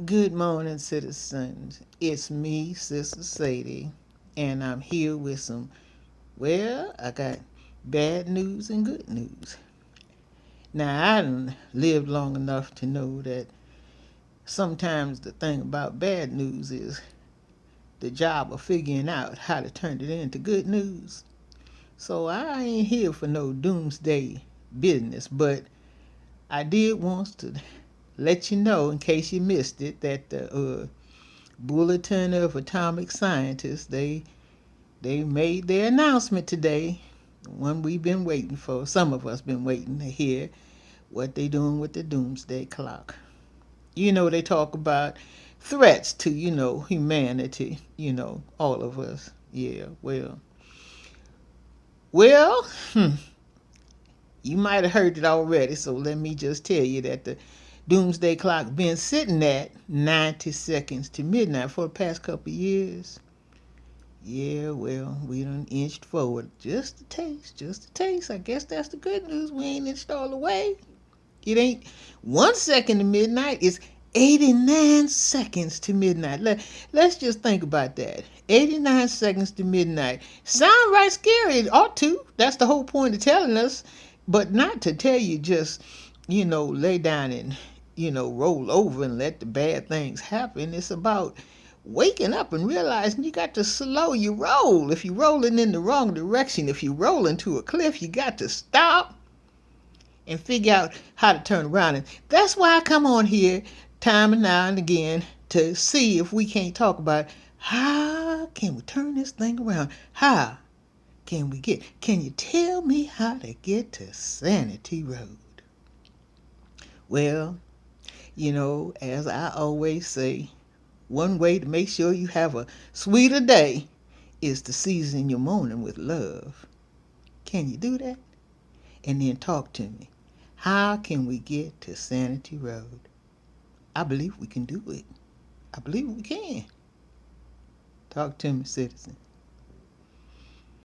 Good morning, citizens. It's me, Sis Saydi, and I'm here with I got bad news and good news. Now, I done lived long enough to know that sometimes the thing about bad news is the job of figuring out how to turn it into good news. So I ain't here for no doomsday business, but I did want to let you know, in case you missed it, that the Bulletin of Atomic Scientists, they made their announcement today, the one we've been waiting for. Some of us been waiting to hear what they doing with the Doomsday Clock. They talk about threats to, humanity, all of us. Yeah, well, you might have heard it already, so let me just tell you that the Doomsday Clock been sitting at 90 seconds to midnight for the past couple of years. Yeah, well, we done inched forward just a taste, just a taste. I guess that's the good news. We ain't inched all the way. It ain't 1 second to midnight. It's 89 seconds to midnight. Let's just think about that. 89 seconds to midnight. Sound right scary. It ought to. That's the whole point of telling us. But not to tell you just, lay down and, roll over and let the bad things happen. It's about waking up and realizing you got to slow your roll. If you're rolling in the wrong direction, if you're rolling to a cliff, you got to stop and figure out how to turn around. And that's why I come on here time and now and again to see if we can't talk about how can we turn this thing around. How can you tell me how to get to Sanity Road? Well, as I always say, one way to make sure you have a sweeter day is to season your morning with love. Can you do that? And then talk to me. How can we get to Sanity Road? I believe we can do it. I believe we can. Talk to me, citizen.